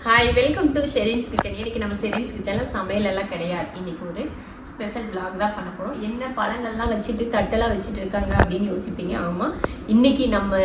Hi, welcome to Sherin's kitchen. இன்னைக்கு நம்ம ஷெரின்ஸ் கிச்சனில் சமையல் எல்லாம் கிடையாது. இன்னைக்கு ஒரு ஸ்பெஷல் பிளாக் தான் பண்ண போகிறோம். என்ன பழங்கள்லாம் வச்சுட்டு தட்டெல்லாம் வச்சுட்டு இருக்காங்க அப்படின்னு யோசிப்பீங்க. ஆமாம், இன்னைக்கு நம்ம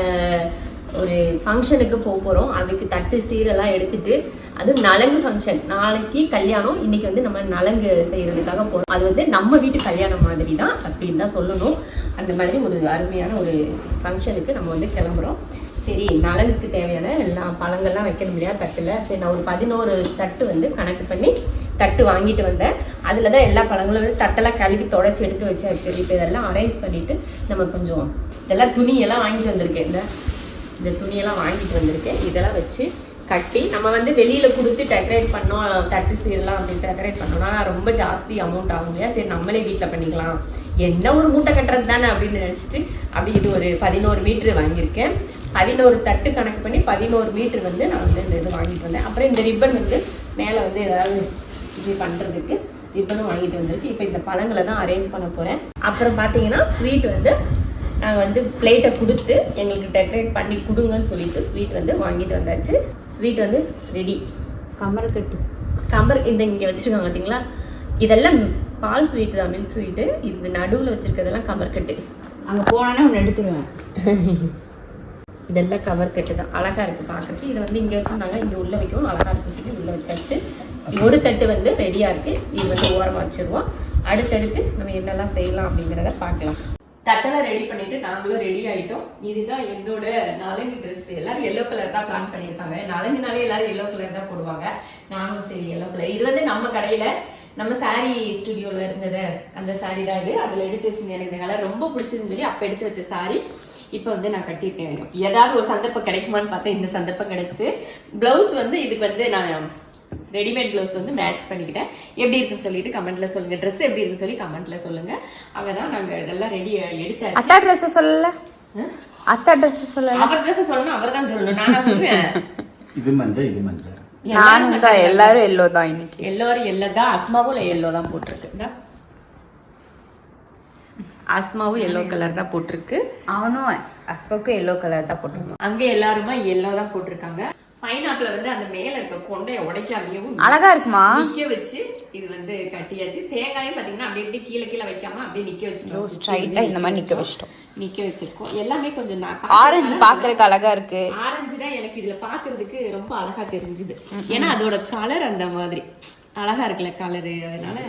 ஒரு ஃபங்க்ஷனுக்கு போக போகிறோம். அதுக்கு தட்டு சீரெல்லாம் எடுத்துட்டு, அது நலங்கு ஃபங்க்ஷன். நாளைக்கு கல்யாணம், இன்னைக்கு வந்து நம்ம நலங்கு செய்கிறதுக்காக போகிறோம். அது வந்து நம்ம வீட்டு கல்யாணம் மாதிரி தான் அப்படின்னு தான் சொல்லணும். அந்த மாதிரி ஒரு அருமையான ஒரு ஃபங்க்ஷனுக்கு நம்ம வந்து கிளம்புறோம். சரி, நலங்குக்கு தேவையான எல்லா பழங்கள்லாம் வைக்கணும் இல்லையா தட்டில். சரி, நான் ஒரு 11 தட்டு வந்து கணக்கு பண்ணி தட்டு வாங்கிட்டு வந்தேன். அதில் தான் எல்லா பழங்களும் வந்து தட்டெல்லாம் கழுவி தொடச்சி எடுத்து வச்சாச்சு. இப்போ இதெல்லாம் அரேஞ்ச் பண்ணிவிட்டு நம்ம கொஞ்சம் இதெல்லாம் துணியெல்லாம் வாங்கிட்டு வந்திருக்கேன். இந்த துணியெல்லாம் வாங்கிட்டு வந்திருக்கேன். இதெல்லாம் வச்சு கட்டி நம்ம வந்து வெளியில் கொடுத்து டெக்கரேட் பண்ணோம். தட்டு சீரெல்லாம் அப்படி டெக்கரேட் பண்ணோம்னா ரொம்ப ஜாஸ்தி அமௌண்ட் ஆகும் இல்லையா. சரி, நம்மளே வீட்டில் பண்ணிக்கலாம், என்ன ஒரு மூட்டை கட்டுறது தானே அப்படின்னு நினச்சிட்டு அப்படி இது ஒரு 11 மீட்ரு வாங்கியிருக்கேன். 11 தட்டு கணக்கு பண்ணி 11 மீட்டர் வந்து நான் வந்து இந்த இது வாங்கிட்டு வந்தேன். அப்புறம் இந்த ரிப்பன் வந்து மேலே வந்து ஏதாவது இது பண்ணுறதுக்கு ரிப்பனும் வாங்கிட்டு வந்திருக்கு. இப்போ இந்த பழங்களை தான் அரேஞ்ச் பண்ண போகிறேன். அப்புறம் பார்த்தீங்கன்னா ஸ்வீட் வந்து நாங்கள் வந்து பிளேட்டை கொடுத்து எங்களுக்கு டெக்கரேட் பண்ணி கொடுங்கன்னு சொல்லிட்டு ஸ்வீட் வந்து வாங்கிட்டு வந்தாச்சு. ஸ்வீட் வந்து ரெடி. கமர் இந்த இங்கே வச்சுருக்காங்க பார்த்தீங்களா, இதெல்லாம் பால் ஸ்வீட்டு தான், மில்க் ஸ்வீட்டு. இது நடுவில் வச்சுருக்கிறதெல்லாம் கமர்கட்டு. அங்கே போனோன்னே ஒன்று எடுத்துருவேன். இதெல்லாம் கவர் கட்டு தான், அழகாக இருக்குது பார்க்குறதுக்கு. இதை வந்து இங்கே வச்சுருந்தாங்க, இங்கே உள்ளே வைக்கவும் அழகாக இருக்குன்னு சொல்லி உள்ளே வச்சாச்சு. ஒரு தட்டு வந்து ரெடியாக இருக்குது. இது வந்து ஓரமாக வச்சுருவோம். அடுத்தடுத்து நம்ம என்னெல்லாம் செய்யலாம் அப்படிங்கிறத பார்க்கலாம். தட்டெல்லாம் ரெடி பண்ணிட்டு நாங்களும் ரெடி ஆகிட்டோம். இதுதான் என்னோட நலங்கு ட்ரெஸ். எல்லாரும் எல்லோ கலர் தான் பிளான் பண்ணியிருக்காங்க. நலங்குனாலே எல்லாரும் எல்லோ கலர் தான் போடுவாங்க. நானும் சரி எல்லோ கலர். இது வந்து நம்ம கடையில் நம்ம சாரீ ஸ்டுடியோவில் இருந்தது அந்த சாரீ தான் இது. அதில் எடுத்து வச்சுருந்தேன். எனக்கு இந்த கலர் ரொம்ப பிடிச்சிருந்து சொல்லி அப்போ எடுத்து வச்ச சாரீ இப்போ வந்து நான் கட்டியிருக்கேன். ஏதாவது ஒரு சந்தர்ப்பம் கிடைக்குமான்னு பார்த்தேன். இந்த சந்தர்ப்பம் கிடைச்சு. ப்ளவுஸ் வந்து இதுக்கு வந்து நான் ரெடிமேட் ப்ளவுஸ் வந்து மேட்ச் பண்ணிக்கிட்டேன். எப்படி இருக்குன்னு சொல்லிட்டு கமெண்ட்ல சொல்லுங்க. ட்ரெஸ் எப்படி இருக்குன்னு சொல்லி கமெண்ட்ல சொல்லுங்க. அவ்வளோதான், நாங்கள் இதெல்லாம் ரெடி எடுத்தாச்சு. அத்தா ட்ரெஸ் சொல்லல, அத்தா ட்ரெஸ் சொல்லல. அவர் ட்ரெஸ் சொல்லணும், அவர் தான் சொல்லணும், நானா சொல்லுவேன். இது மஞ்சள், இது மஞ்சள். நானும் தான், எல்லாரும் எல்லோ தான் இன்னைக்கு. எல்லாரும் எல்லோ தான். அஸ்மாவும் எல்லோ தான் போட்டிருக்கு. அஸ்மாவும் எல்லோ கலர் தான் போட்டிருக்கு. அவனும் அஸ்பாவுக்கும் எல்லோ கலர் தான் போட்டிருக்கான். அங்கே எல்லாருமே எல்லோ தான் போட்டிருக்காங்க. பைனாப்பிள் வந்து அந்த மேல இருக்க கொண்டையை உடைக்காமையும் அழகா இருக்குமா நிக்க வச்சு இது வந்து கட்டியாச்சு. தேங்காயும் பாத்தீங்கன்னா அப்படியே அப்படியே கீழே கீழே வைக்காம அப்படியே நிக்க வச்சிருக்கோம். ஸ்ட்ரைட்டா இந்த மாதிரி நிக்க வச்சிருக்கோம். எல்லாமே கொஞ்சம் ஆரஞ்சு பாக்குறதுக்கு அழகா இருக்கு. ஆரஞ்சு தான் எனக்கு இதுல பாக்குறதுக்கு ரொம்ப அழகா தெரிஞ்சுது. ஏன்னா அதோட கலர் அந்த மாதிரி அழகா இருக்குல்ல கலரு, அதனால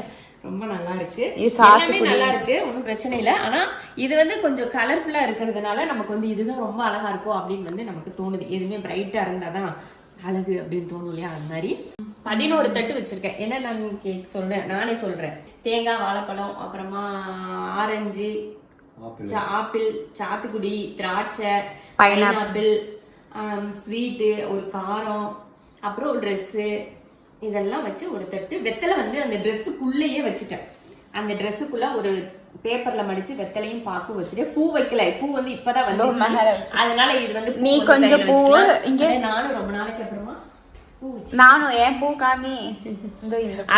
ரொம்ப நல்லா இருக்கு. எல்லாமே நல்லா இருக்கு, ஒன்றும் பிரச்சனை இல்லை. ஆனா இது வந்து கொஞ்சம் கலர்ஃபுல்லா இருக்கிறதுனால நமக்கு வந்து இதுதான் ரொம்ப அழகா இருக்கும் அப்படின்னு வந்து நமக்கு தோணுது. எதுவுமே பிரைட்டா இருந்தாதான் அழகு அப்படின்னு தோணும் இல்லையா. அந்த மாதிரி 11 தட்டு வச்சிருக்கேன். என்ன நான் கேக் சொல்றேன், நானே சொல்றேன். தேங்காய், வாழைப்பழம், அப்புறமா ஆரஞ்சு, ஆப்பிள், சாத்துக்குடி, திராட்சை, பைனாப்பிள், ஸ்வீட்டு, ஒரு காரம், அப்புறம் ஒரு ட்ரெஸ்ஸு, இதெல்லாம் வச்சு ஒரு தட்டு. வெத்தலை வந்து அந்த ட்ரெஸ்ஸுக்குள்ளேயே வச்சுட்டேன். அந்த ட்ரெஸ்ஸுக்குள்ள ஒரு பேப்பர்ல மடிச்சு வெத்தலையும் பாக்கும் வச்சுட்டு பூ வைக்கல. பூ வந்து இப்பதான் வந்து, அதனால இது வந்து நீ கொஞ்சம் பூ இங்க. நானும் ரொம்ப நாளைக்கு அப்புறமா பூ வச்சு, நானும் ஏன் பூ காமி.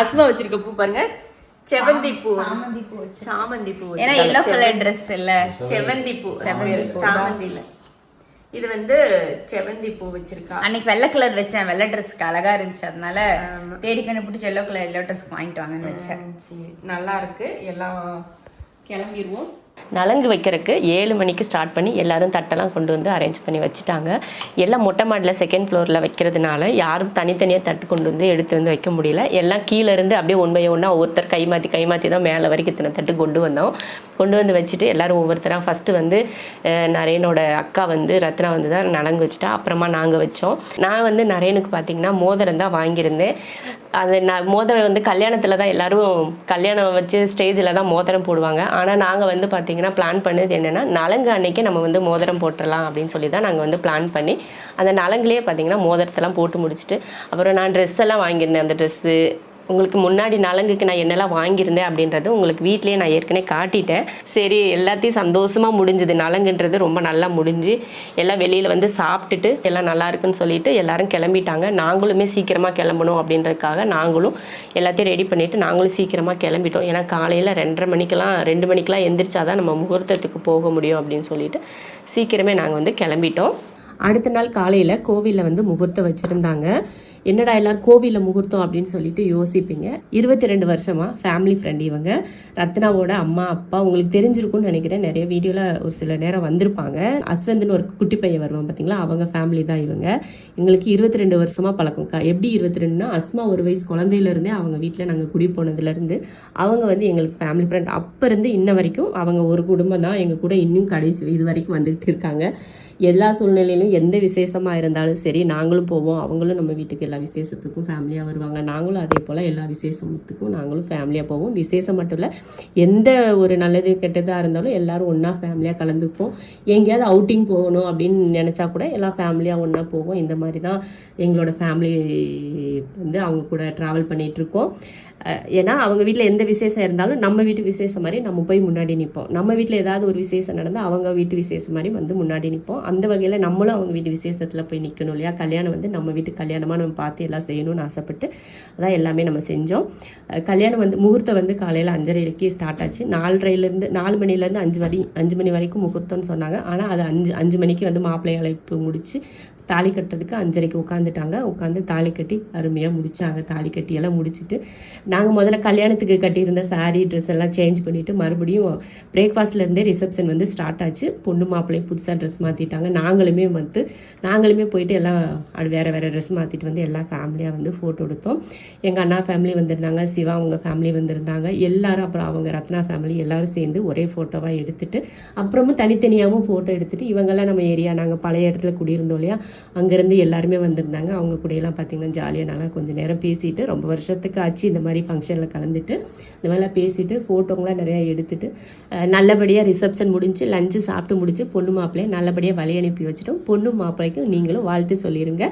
அஸ்மா வச்சிருக்க பூ பாருங்க, செவந்தி பூ, சாமந்தி பூ. ஏன்னா எல்லோ கலர் ட்ரெஸ் இல்ல, செவந்தி பூ, சாமந்தி இல்ல, இது வந்து செவந்தி பூ வச்சிருக்கா. அன்னைக்கு வெள்ளை கலர் வச்சேன், வெள்ளை ட்ரெஸ்க்கு அழகா இருந்துச்சு, அதனால தேடி கண்டுபிடிச்சு எல்லோ கலர் எல்லோ ட்ரெஸ் வாங்கிட்டு வாங்கன்னு வச்சேன். நல்லா இருக்கு. எல்லாம் கிளம்பிடுவோம். நலங்கு வைக்கிறதுக்கு 7 மணிக்கு ஸ்டார்ட் பண்ணி எல்லாரும் தட்டெல்லாம் கொண்டு வந்து அரேஞ்ச் பண்ணி வச்சுட்டாங்க. எல்லாம் மொட்டை மாடியில் செகண்ட் ஃப்ளோரில் வைக்கிறதுனால யாரும் தனித்தனியாக தட்டு கொண்டு வந்து எடுத்து வந்து வைக்க முடியல. எல்லாம் கீழே இருந்து அப்படியே ஒன் பை ஒன்றா ஒருத்தர் கை மாற்றி தான் மேலே வரைக்கும் இத்தனை தட்டு கொண்டு வந்து வச்சுட்டு எல்லாரும் ஒவ்வொருத்தராக ஃபஸ்ட்டு வந்து நரேனோட அக்கா வந்து ரத்னா வந்து தான் நலங்கு வச்சுட்டா. அப்புறமா நாங்கள் வச்சோம். நான் வந்து நரேனுக்கு பார்த்திங்கன்னா மோதிரம் தான் வாங்கியிருந்தேன். அது மோதிரம் வந்து கல்யாணத்தில் தான் எல்லோரும் கல்யாணம் வச்சு ஸ்டேஜில் தான் மோதிரம் போடுவாங்க. ஆனால் நாங்கள் வந்து பார்த்திங்கன்னா பிளான் பண்ணது என்னென்னா நலங்கு அன்னைக்கு நம்ம வந்து மோதிரம் போட்டுடலாம் அப்படின்னு சொல்லி தான் நாங்கள் வந்து பிளான் பண்ணி அந்த நலங்குலேயே பார்த்திங்கன்னா மோதிரத்தெல்லாம் போட்டு முடிச்சுட்டு அப்புறம் நான் ட்ரெஸ் எல்லாம் வாங்கியிருந்தேன். அந்த ட்ரெஸ்ஸு உங்களுக்கு முன்னாடி நலங்குக்கு நான் என்னெல்லாம் வாங்கியிருந்தேன் அப்படின்றது உங்களுக்கு வீட்லேயே நான் ஏற்கனவே காட்டிட்டேன். சரி, எல்லாத்தையும் சந்தோஷமாக முடிஞ்சுது. நலங்குன்றது ரொம்ப நல்லா முடிஞ்சு எல்லாம் வெளியில் வந்து சாப்பிட்டுட்டு எல்லாம் நல்லா இருக்குன்னு சொல்லிட்டு எல்லாரும் கிளம்பிட்டாங்க. நாங்களுமே சீக்கிரமாக கிளம்பணும் அப்படின்றதுக்காக நாங்களும் எல்லாத்தையும் ரெடி பண்ணிவிட்டு நாங்களும் சீக்கிரமாக கிளம்பிட்டோம். ஏன்னா காலையில் 2 மணிக்கெலாம் எந்திரிச்சாதான் நம்ம முகூர்த்தத்துக்கு போக முடியும் அப்படின்னு சொல்லிட்டு சீக்கிரமே நாங்கள் வந்து கிளம்பிட்டோம். அடுத்த நாள் காலையில் கோவிலில் வந்து முகூர்த்தம் வச்சுருந்தாங்க. என்னடா எல்லாரும் கோவிலில் முகூர்த்தம் அப்படின்னு சொல்லிட்டு யோசிப்பீங்க. 22 வருஷமா ஃபேமிலி ஃப்ரெண்ட் இவங்க. ரத்னாவோட அம்மா அப்பா உங்களுக்கு தெரிஞ்சிருக்கும்னு நினைக்கிறேன், நிறைய வீடியோவில் ஒரு சில நேரம் வந்திருப்பாங்க. அஸ்வந்த்னு ஒரு குட்டி பையன் வருவான் பார்த்தீங்களா, அவங்க ஃபேமிலி தான் இவங்க. எங்களுக்கு 22 வருஷமா பழக்கம். எப்படி 22னா அஸ்மா 1 வயசு குழந்தையிலேருந்தே அவங்க வீட்டில் நாங்கள் குடி போனதுலேருந்து அவங்க வந்து எங்களுக்கு ஃபேமிலி ஃப்ரெண்ட். அப்போ இருந்து இன்ன வரைக்கும் அவங்க ஒரு குடும்பம் தான் எங்கள் கூட இன்னும் கடைசி இது வரைக்கும் வந்துகிட்டு இருக்காங்க. எல்லா சூழ்நிலையிலும் எந்த விசேஷமாக இருந்தாலும் சரி நாங்களும் போவோம், அவங்களும் நம்ம வீட்டுக்கு எல்லா விசேஷத்துக்கும் ஃபேமிலியாக வருவாங்க. நாங்களும் அதே போல் எல்லா விசேஷத்துக்கும் நாங்களும் ஃபேமிலியாக போவோம். விசேஷம் மட்டும் இல்லை, எந்த ஒரு நல்லது கெட்டதாக இருந்தாலும் எல்லோரும் ஒன்றா ஃபேமிலியாக கலந்துப்போம். எங்கேயாவது அவுட்டிங் போகணும் அப்படின்னு நினச்சா கூட எல்லா ஃபேமிலியாக ஒன்றா போவோம். இந்த மாதிரி தான் எங்களோட ஃபேமிலி வந்து அவங்க கூட ட்ராவல் பண்ணிகிட்ருக்கோம். ஏன்னா அவங்க வீட்டில் எந்த விசேஷம் இருந்தாலும் நம்ம வீட்டு விசேஷம் மாதிரி நம்ம போய் முன்னாடி நிற்போம். நம்ம வீட்டில் ஏதாவது ஒரு விசேஷம் நடந்தால் அவங்க வீட்டு விசேஷம் மாதிரி வந்து முன்னாடி நிற்போம். அந்த வகையில் நம்மளும் அவங்க வீட்டு விசேஷத்தில் போய் நிற்கணும் இல்லையா. கல்யாணம் வந்து நம்ம வீட்டு கல்யாணமாக நம்ம பார்த்து எல்லாம் செய்யணும்னு ஆசைப்பட்டு அதான் எல்லாமே நம்ம செஞ்சோம். கல்யாணம் வந்து முகூர்த்தம் வந்து காலையில் 5:30 ஸ்டார்ட் ஆச்சு. 4 மணிலேருந்து 5 மணி வரைக்கும் முகூர்த்தம்னு சொன்னாங்க. ஆனால் அது 5 மணிக்கு வந்து மாப்பிள்ளை அழைப்பு முடிச்சு தாலி கட்டுறதுக்கு 5:30 உட்காந்துட்டாங்க. உட்காந்து தாலி கட்டி அருமையாக முடித்தாங்க. தாலி கட்டியெல்லாம் முடிச்சுட்டு நாங்கள் முதல்ல கல்யாணத்துக்கு கட்டியிருந்த சாரீ ட்ரெஸ் எல்லாம் சேஞ்ச் பண்ணிவிட்டு மறுபடியும் பிரேக்ஃபாஸ்ட்லேருந்தே ரிசப்ஷன் வந்து ஸ்டார்ட் ஆச்சு. பொண்ணு மாப்பிள்ளையும் புதுசாக ட்ரெஸ் மாற்றிட்டாங்க. நாங்களுமே போயிட்டு எல்லாம் வேறு ட்ரெஸ் மாற்றிட்டு வந்து எல்லா ஃபேமிலியாக வந்து ஃபோட்டோ எடுத்தோம். எங்கள் அண்ணா ஃபேமிலி வந்திருந்தாங்க, சிவா அவங்க ஃபேமிலி வந்திருந்தாங்க, எல்லாரும். அப்புறம் அவங்க ரத்னா ஃபேமிலி எல்லோரும் சேர்ந்து ஒரே ஃபோட்டோவாக எடுத்துகிட்டு அப்புறமும் தனித்தனியாகவும் ஃபோட்டோ எடுத்துகிட்டு இவங்கெல்லாம் நம்ம ஏரியா நாங்கள் பழைய இடத்துல குடியிருந்தோம் இல்லையா, அங்கேருந்து எல்லாருமே வந்திருந்தாங்க. அவங்க கூடையெல்லாம் பார்த்திங்கன்னா ஜாலியாக நல்லா கொஞ்சம் நேரம் பேசிட்டு, ரொம்ப வருஷத்துக்கு ஆச்சு இந்த மாதிரி ஃபங்க்ஷனில் கலந்துட்டு இந்த மாதிரிலாம் பேசிட்டு ஃபோட்டோங்களாம் நிறையா எடுத்துகிட்டு நல்லபடியாக ரிசப்ஷன் முடிஞ்சு லஞ்சு சாப்பிட்டு முடிச்சு பொண்ணு மாப்பிள்ளையை நல்லபடியாக வழி அனுப்பி வச்சுட்டோம். பொண்ணு மாப்பிள்ளைக்கும் நீங்களும் வாழ்த்து சொல்லிடுங்க.